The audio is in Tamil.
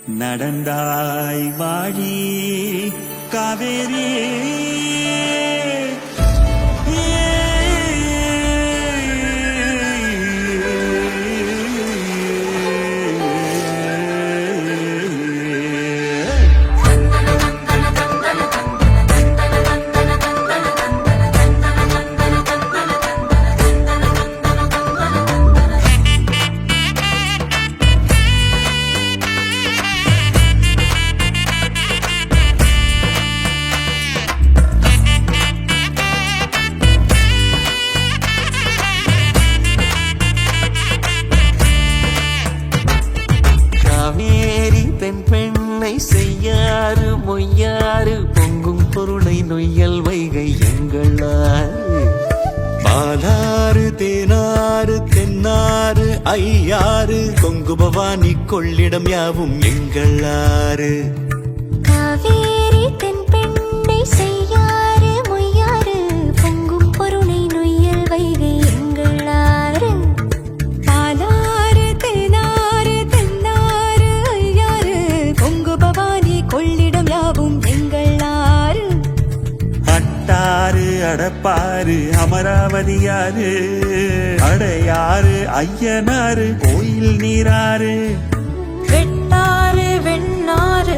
நடந்தாய் வாழி காவேரி பெண்ணை செய்யாறு மொய்யாறு பொங்கும் பொருளை நொய்யல் வைகை எங்களாறு பாலாறு தேனாறு தென்னாறு ஐயாறு கொங்கு பவானி கொள்ளிடம் யாவும் எங்களாறு காவேரி தென் பெண்ணை செய்யாறு மொய்யாறு பொங்கும் பொருளை நொய்யல் வைகை எங்களாறு பாலாறு தேனாறு தென்னாறு ஐயாறு கொங்கு பவானி கொள்ளிடம் யாவும் எங்களாறு அட்டாறு அடப்பாறு அமராவதியாறு அடையாறு ஐயனாறு கோயில் நீராறு வெட்டாறு வெண்ணாறு